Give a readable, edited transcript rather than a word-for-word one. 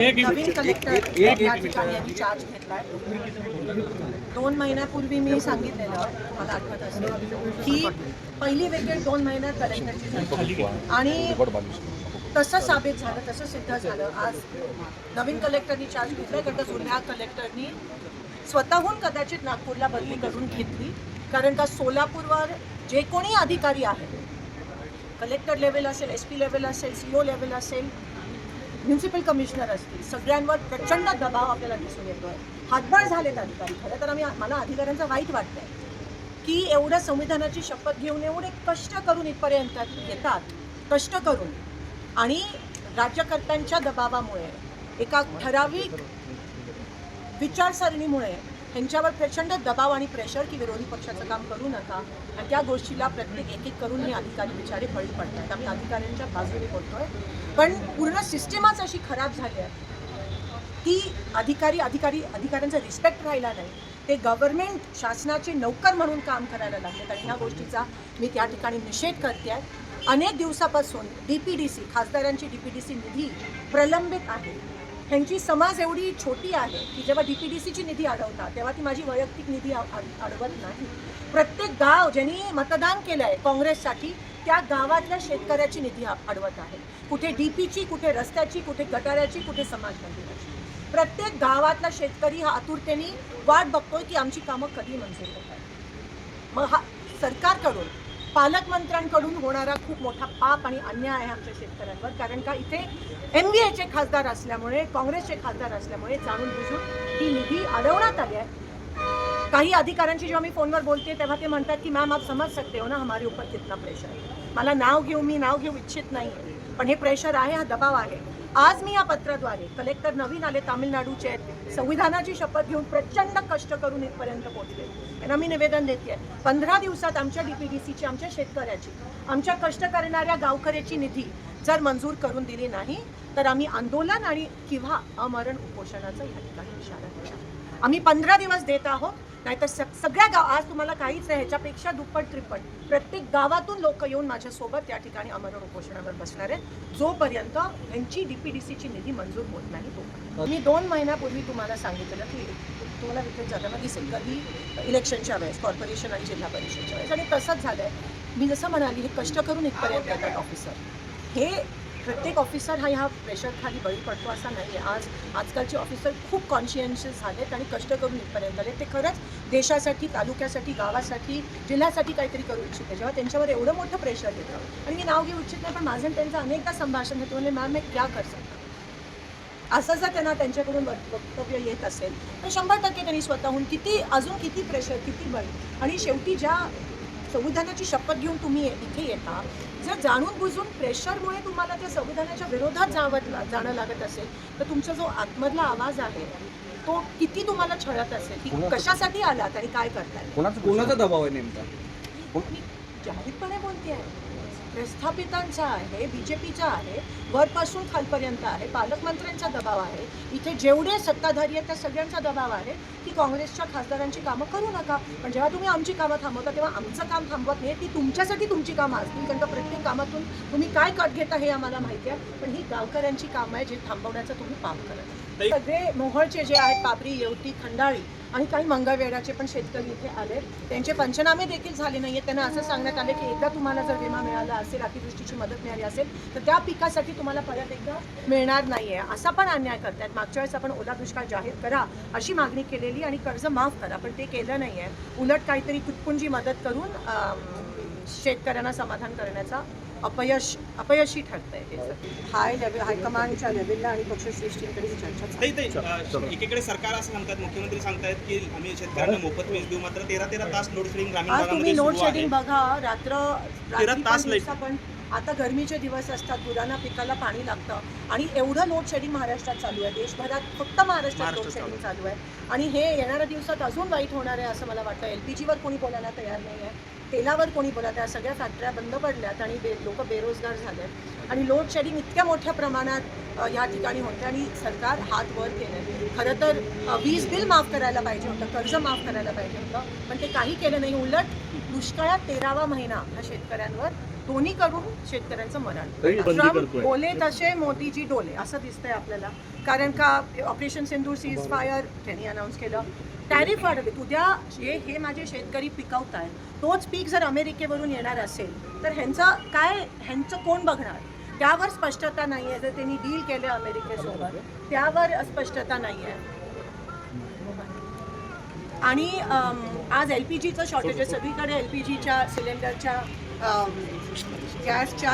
नवीन collector या ठिकाणी यांनी चार्ज घेतलाय. 2 महिन्यापूर्वी मी सांगितलेलं, मला आठवत असेल की पहिली विकेट 2 महिन्यात कलेक्टरची झाली आणि तसं साबित झालं, तसं सिद्ध झालं. आज नवीन कलेक्टरनी चार्ज घेतलाय कारण जुन्या कलेक्टरनी स्वतःहून कदाचित नागपूरला बदली करून घेतली. कारण का सोलापूरवर जे कोणी अधिकारी आहेत, कलेक्टर लेवल असेल, SP लेवल असेल, CO लेवल असेल, म्युन्सिपल कमिशनर असतील, सगळ्यांवर प्रचंड दबाव आपल्याला दिसून येतोय. हातबळ झालेत अधिकारी. खरं तर मला अधिकाऱ्यांचं वाईट वाटतंय की एवढं संविधानाची शपथ घेऊन एवढे कष्ट करून इथपर्यंत येतात, कष्ट करून, आणि राज्यकर्त्यांच्या दबावामुळे, एका ठराविक विचारसरणीमुळे ह्यांच्यावर प्रचंड दबाव आणि प्रेशर की विरोधी पक्षाचं काम करू नका, आणि त्या गोष्टीला प्रत्येक एक करून हे अधिकारी बिचारे बळी पडतात. आम्ही अधिकाऱ्यांच्या बाजूने बोलतोय, पण पूर्ण सिस्टीमच अशी खराब झाली आहे की अधिकाऱ्यांचा रिस्पेक्ट राहिला नाही. ते गव्हर्नमेंट शासनाचे नौकर म्हणून काम करायला लागले, आणि ह्या गोष्टीचा मी त्या ठिकाणी निषेध करते आहे. अनेक दिवसापासून DPDC, खासदारांची DPDC निधी प्रलंबित आहे. ह्यांची समाज एवढी छोटी आहे की जेव्हा DPDCची निधी अडवतात तेव्हा ती माझी वैयक्तिक निधी अडवत नाही. प्रत्येक गाव ज्यांनी मतदान केलं आहे काँग्रेससाठी, त्या गावातल्या शेतकऱ्याची निधी अडवत आहे. कुठे DPची, कुठे रस्त्याची, कुठे गटाराची, कुठे समाज मंदिराची. प्रत्येक गावातला शेतकरी हा आतुरतेने वाट बघतोय की आमची कामं कधी मंजूर होतात. मग हा सरकारकडून, पालकमंत्र्यांकडून होणारा खूप मोठा पाप आणि अन्याय आहे आमच्या शेतकऱ्यांवर. कारण का इथे MVAचे खासदार असल्यामुळे, काँग्रेसचे खासदार असल्यामुळे जाणून बुजून ही निधी अडवण्यात आली आहे. काही अधिकाऱ्यांशी जेव्हा मी फोनवर बोलते तेव्हा ते म्हणतात की मॅम आप समज सकते हो ना हमारे ऊपर कितना प्रेशर है. मला मी नाव घेऊ इच्छित नाही, पण हे प्रेशर आहे, हा दबाव आहे. आज मी या पत्राद्वारे, कलेक्टर नवीन आले तामिळनाडूचे, संविधानाची शपथ घेऊन प्रचंड कष्ट करून इथपर्यंत पोहोचले, यांना मी निवेदन देते आहे. 15 दिवसात आमच्या DPDCची, आमच्या शेतकऱ्याची, आमच्या कष्ट करणाऱ्या गावकऱ्याची निधी जर मंजूर करून दिली नाही तर आम्ही आंदोलन आणि किंवा अमरण उपोषणाचा या ठिकाणी इशारा दिला. आम्ही 15 दिवस देत आहोत, नाहीतर सगळ्या गाव, आज तुम्हाला काहीच नाही, ह्याच्यापेक्षा दुप्पट त्रिप्पट प्रत्येक गावातून लोक येऊन माझ्यासोबत त्या ठिकाणी अमरण उपोषणावर बसणार आहेत, जोपर्यंत यांची DPDCची निधी मंजूर होत नाही तोपर्यंत. मी 2 महिन्यापूर्वी तुम्हाला सांगितलं की तुम्हाला तिथे जाताना दिसेल कधी इलेक्शनच्या वेळेस, कॉर्पोरेशन आणि जिल्हा परिषदच्या वेळेस, आणि तसंच झालं आहे. मी जसं म्हणाली, हे कष्ट करून इथपर्यंत येतात ऑफिसर. हे प्रत्येक ऑफिसर हा ह्या प्रेशर खाली बळी पडतो असं नाही आहे. आजकालचे ऑफिसर खूप कॉन्शियन्शियस झालेत आणि कष्ट करून इथपर्यंत आले. ते खरंच देशासाठी, तालुक्यासाठी, गावासाठी, जिल्ह्यासाठी काहीतरी करू इच्छिते. जेव्हा त्यांच्यावर एवढं मोठं प्रेशर येतं, आणि मी नाव घेऊ इच्छित नाही, पण माझं त्यांचं अनेकदा संभाषण होतं, म्हणजे मॅम मैं क्या कर सकता, असं जर त्यांना त्यांच्याकडून वक्तव्य येत असेल तर 100% त्यांनी स्वतःहून अजून किती प्रेशर, किती बळी. आणि शेवटी ज्या संविधानाची शपथ घेऊन तुम्ही इथे येता, जर जाणून बुजून प्रेशरमुळे तुम्हाला त्या संविधानाच्या विरोधात जाणं लागत असेल तर तुमचा जो आतमधला आवाज आहे तो किती तुम्हाला छळत असेल की कशासाठी आलात आणि काय करताय. कोणाचा दबाव आहे नेमका? मी जाहीरपणे बोलते आहे, प्रस्थापितांचा आहे, BJPचा आहे, वरपासून खालपर्यंत आहे, पालकमंत्र्यांचा दबाव आहे, इथे जेवढे सत्ताधारी आहेत त्या सगळ्यांचा दबाव आहे की काँग्रेसच्या खासदारांची कामं करू नका. पण जेव्हा तुम्ही आमची कामं थांबवता तेव्हा आमचं काम थांबवत नाही. ती तुमच्यासाठी तुमची कामं असतील, कारण का प्रत्येक कामातून तुम्ही काय कट घेता हे आम्हाला माहिती आहे, पण ही गावकऱ्यांची कामं आहे जे थांबवण्याचं तुम्ही पाप करत. सगळे मोहोळचे जे आहेत, पाबरी, येवती, खंडाळी आणि काही मंगळवेढ्याचे पण शेतकरी इथे आले. त्यांचे पंचनामे देखील झाले नाही आहेत. त्यांना असं सांगण्यात आले की एकदा तुम्हाला जर विमा मिळाला असेल, अतिवृष्टीची मदत मिळाली असेल तर त्या पिकासाठी तुम्हाला परत एकदा मिळणार नाही आहे. असा पण अन्याय करतात. मागच्या वेळेस आपण ओला दुष्काळ जाहीर करा अशी मागणी केलेली आणि कर्ज माफ करा, पण ते केलं नाही आहे. उलट काहीतरी तुटपुंजी मदत करून शेतकऱ्यांना समाधान करण्याचा अपयशी ठरतंय. हायकमांडच्या लेवलला आणि पक्षश्रेष्ठींकडे चर्चा. एकीकडे सरकार असं सांगतात, मुख्यमंत्री सांगतायत की आम्ही शेतकऱ्यांना मोफत वीज देऊ, मात्र 13 तास लोड शेडिंग ग्रामीण भागामध्ये तुम्ही लोड शेडिंग बघा, रात्री 13 तास पण आता गरमीचे दिवस असतात, गुरांना पिकाला पाणी लागतं, आणि एवढं लोड शेडिंग महाराष्ट्रात चालू आहे. देशभरात फक्त महाराष्ट्रात लोड शेडिंग चालू आहे, आणि हे येणाऱ्या दिवसात अजून वाईट होणार आहे असं मला वाटतं. LPGवर कोणी बोलायला तयार नाही आहे, तेलावर कोणी बोला, त्या सगळ्या फॅक्टऱ्या बंद पडल्यात आणि लोक बेरोजगार झाले, आणि लोड शेडिंग इतक्या मोठ्या प्रमाणात या ठिकाणी होते, आणि सरकार हात वर केले. खरं तर वीज बिल माफ करायला पाहिजे होतं, कर्ज माफ करायला पाहिजे होतं, पण ते काही केलं नाही. उलट दुष्काळात 13वा महिना हा शेतकऱ्यांवर दोन्ही करून शेतकऱ्यांचं मरण. तरी बंदी ट्रम्प करतोय. बोले तसे मोदीजी डोले असं दिसतंय आपल्याला. कारण का ऑपरेशन सिंदूर सीज फायर त्यांनी अनाऊन्स केलं, टॅरिफ वाढवले. उद्या हे माझे शेतकरी पिकवत आहेत, तोच पीक जर अमेरिकेवरून येणार असेल तर ह्यांचं कोण बघणार? त्यावर स्पष्टता नाही आहे. जर त्यांनी डील केलं अमेरिकेसोबत त्यावर स्पष्टता नाही आहे. आणि आज LPGचं शॉर्टेज आहे सगळीकडे. LPGच्या सिलेंडरच्या गॅसच्या